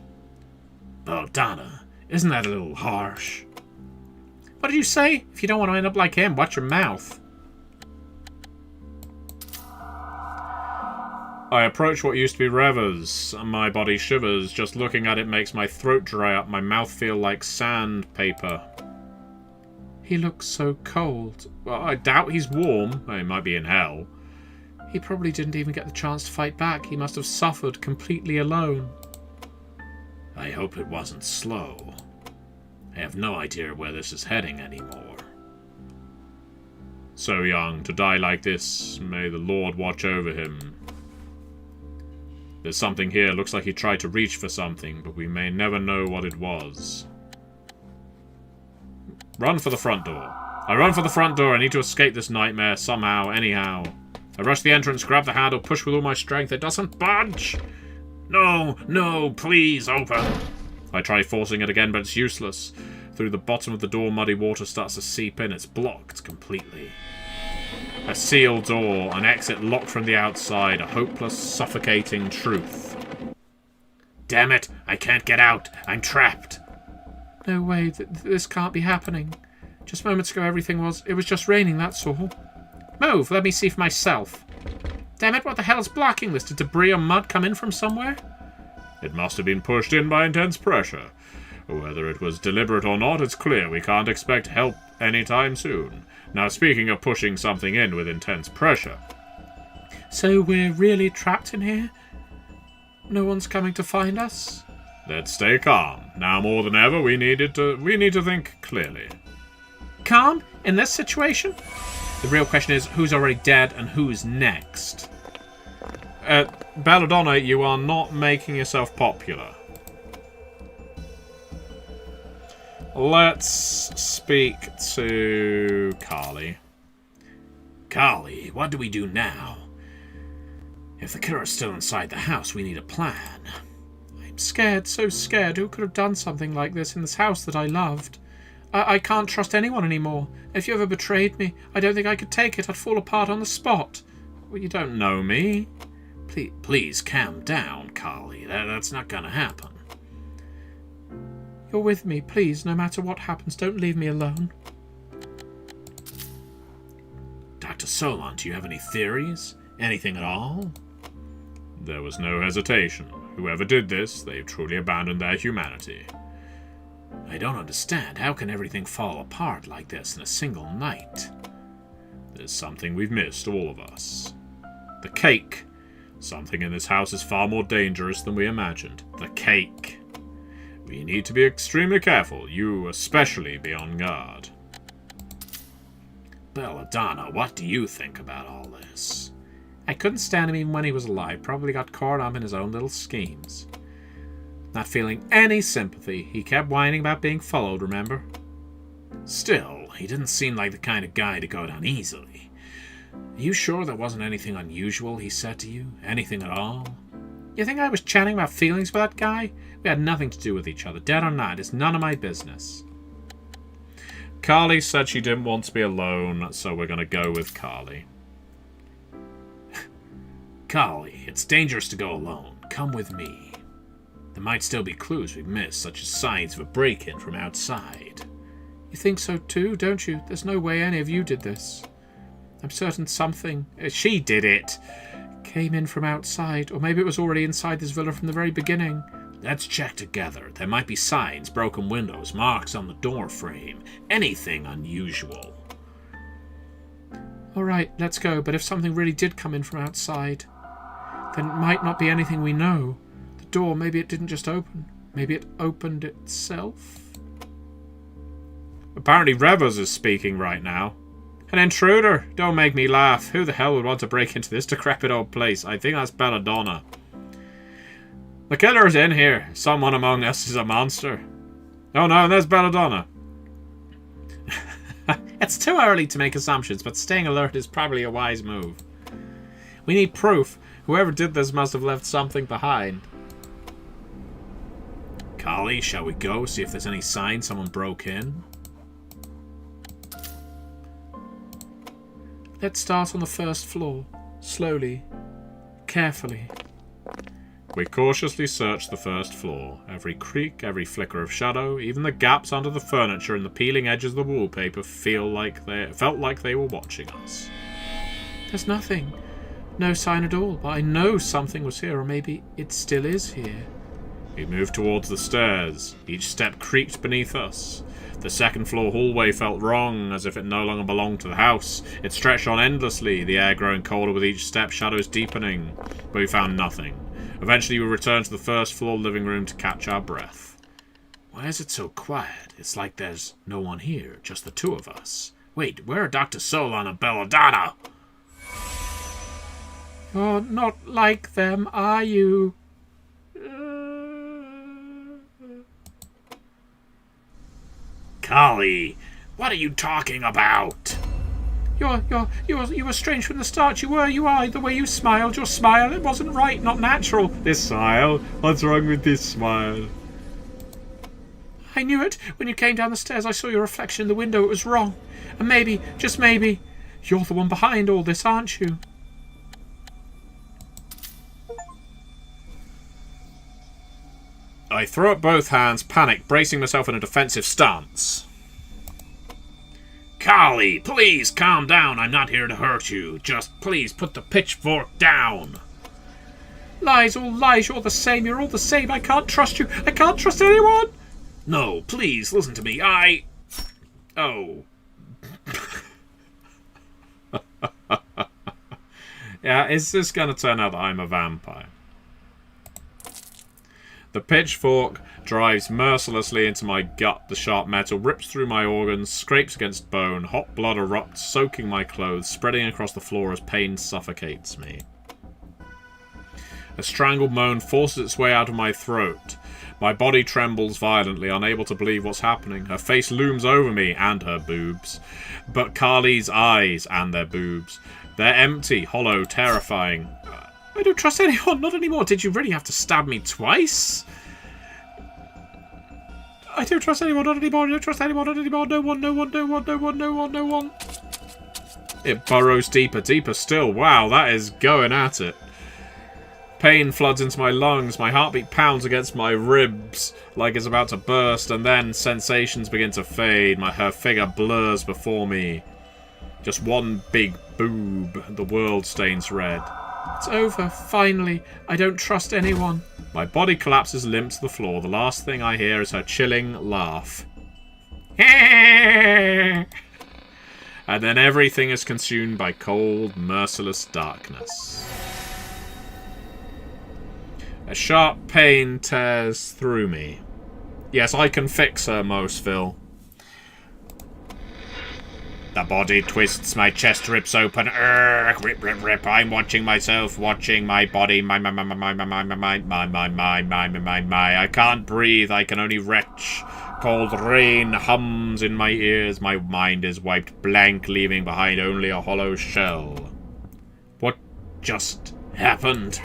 Oh, Donna, isn't that a little harsh? What did you say? If you don't want to end up like him, watch your mouth. I approach what used to be Revers. My body shivers. Just looking at it makes my throat dry up. My mouth feel like sandpaper. He looks so cold. Well, I doubt he's warm. He might be in hell. He probably didn't even get the chance to fight back. He must have suffered completely alone. I hope it wasn't slow. I have no idea where this is heading anymore. So young, to die like this. May the Lord watch over him. There's something here. Looks like he tried to reach for something, but we may never know what it was. Run for the front door. I run for the front door. I need to escape this nightmare somehow, anyhow. I rush the entrance, grab the handle, push with all my strength. It doesn't budge. No, please, open. I try forcing it again, but it's useless. Through the bottom of the door, muddy water starts to seep in. It's blocked completely. A sealed door, an exit locked from the outside, a hopeless, suffocating truth. Damn it, I can't get out. I'm trapped. No way, this can't be happening. Just moments ago it was just raining, that's all. Move, let me see for myself. Damn it, what the hell is blocking this? Did debris or mud come in from somewhere? It must have been pushed in by intense pressure. Whether it was deliberate or not, it's clear we can't expect help anytime soon. Now, speaking of pushing something in with intense pressure... So we're really trapped in here? No one's coming to find us? Let's stay calm. Now more than ever, we need to think clearly. Calm? In this situation? The real question is, who's already dead and who's next? Belladonna, you are not making yourself popular. Let's speak to Carly. Carly, what do we do now? If the killer's still inside the house, we need a plan. I'm scared, so scared. Who could have done something like this in this house that I loved? I can't trust anyone anymore. If you ever betrayed me, I don't think I could take it. I'd fall apart on the spot. Well, you don't know me. Please calm down, Carly. That's not gonna happen. You're with me. Please, no matter what happens, don't leave me alone. Dr. Solon, do you have any theories? Anything at all? There was no hesitation. Whoever did this, they've truly abandoned their humanity. I don't understand. How can everything fall apart like this in a single night? There's something we've missed, all of us. The cake. Something in this house is far more dangerous than we imagined. The cake. We need to be extremely careful. You especially be on guard. Belladonna, what do you think about all this? I couldn't stand him even when he was alive. Probably got caught up in his own little schemes. Not feeling any sympathy. He kept whining about being followed, remember? Still, he didn't seem like the kind of guy to go down easily. Are you sure there wasn't anything unusual he said to you? Anything at all? You think I was chatting about feelings for that guy? We had nothing to do with each other. Dead or not, it's none of my business. Carly said she didn't want to be alone, so we're going to go with Carly. Carly, it's dangerous to go alone. Come with me. There might still be clues we've missed, such as signs of a break-in from outside. You think so too, don't you? There's no way any of you did this. I'm certain something... she did it! Came in from outside, or maybe it was already inside this villa from the very beginning. Let's check together. There might be signs, broken windows, marks on the door frame. Anything unusual. All right, let's go. But if something really did come in from outside, then it might not be anything we know. The door, maybe it didn't just open. Maybe it opened itself? Apparently Revers is speaking right now. An intruder! Don't make me laugh. Who the hell would want to break into this decrepit old place? I think that's Belladonna. The killer's in here. Someone among us is a monster. Oh no, there's Belladonna. It's too early to make assumptions, but staying alert is probably a wise move. We need proof. Whoever did this must have left something behind. Carly, shall we go see if there's any sign someone broke in? Let's start on the first floor. Slowly. Carefully. We cautiously searched the first floor. Every creak, every flicker of shadow, even the gaps under the furniture and the peeling edges of the wallpaper felt like they were watching us. There's nothing. No sign at all, but I know something was here, or maybe it still is here. We moved towards the stairs. Each step creaked beneath us. The second floor hallway felt wrong, as if it no longer belonged to the house. It stretched on endlessly, the air growing colder with each step, shadows deepening. But we found nothing. Eventually we returned to the first floor living room to catch our breath. Why is it so quiet? It's like there's no one here, just the two of us. Wait, where are Dr. Solon and Belladonna? You're not like them, are you? Carly, what are you talking about? You were strange from the start. You are. The way you smiled, your smile, it wasn't right, not natural. This smile? What's wrong with this smile? I knew it. When you came down the stairs, I saw your reflection in the window. It was wrong. And maybe, just maybe, you're the one behind all this, aren't you? I threw up both hands, panicked, bracing myself in a defensive stance. Carly, please calm down. I'm not here to hurt you. Just please put the pitchfork down. Lies, all lies. You're the same. You're all the same. I can't trust you. I can't trust anyone. No, please, listen to me. Oh. Yeah, is this going to turn out that I'm a vampire? The pitchfork drives mercilessly into my gut. The sharp metal rips through my organs, scrapes against bone. Hot blood erupts, soaking my clothes, spreading across the floor as pain suffocates me. A strangled moan forces its way out of my throat. My body trembles violently, unable to believe what's happening. Her face looms over me, and her boobs. But Carly's eyes, and their boobs. They're empty, hollow, terrifying. I don't trust anyone, not anymore. Did you really have to stab me twice? I don't trust anyone, not anymore. I don't trust anyone, not anymore. No one, no one, no one, no one, no one, no one. It burrows deeper, deeper still. Wow, that is going at it. Pain floods into my lungs, my heartbeat pounds against my ribs like it's about to burst, and then sensations begin to fade. Her figure blurs before me. Just one big boob, and the world stains red. It's over, finally. I don't trust anyone. My body collapses limp to the floor. The last thing I hear is her chilling laugh. And then everything is consumed by cold, merciless darkness. A sharp pain tears through me. Yes, I can fix her, Moseville. The body twists, my chest rips open. Rip, rip, rip. I'm watching myself, watching my body. My. I can't breathe. I can only retch. Cold rain hums in my ears. My mind is wiped blank, leaving behind only a hollow shell. What just happened?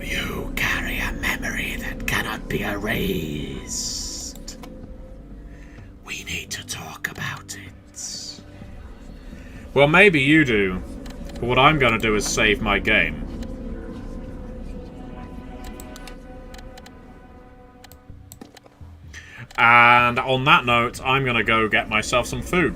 You carry a memory that cannot be erased. We need to talk about it. Well, maybe you do. But what I'm going to do is save my game. And on that note, I'm going to go get myself some food.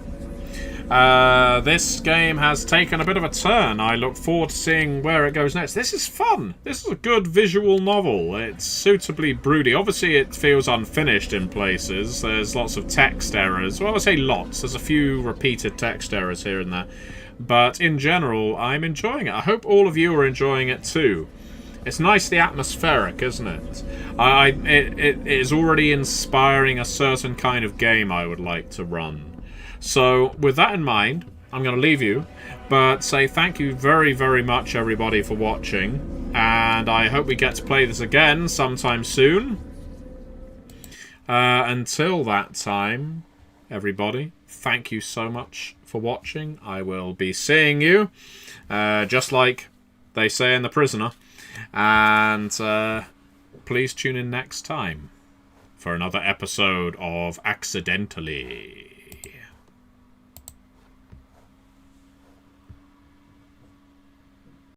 This game has taken a bit of a turn. I look forward to seeing where it goes next. This is fun. This is a good visual novel. It's suitably broody. Obviously, it feels unfinished in places. There's lots of text errors. Well, I say lots. There's a few repeated text errors here and there. But in general, I'm enjoying it. I hope all of you are enjoying it too. It's nicely atmospheric, isn't it? It is already inspiring a certain kind of game I would like to run. So, with that in mind, I'm going to leave you, but say thank you very, very much, everybody, for watching, and I hope we get to play this again sometime soon. Until that time, everybody, thank you so much for watching. I will be seeing you, just like they say in The Prisoner, and please tune in next time for another episode of Accidentally.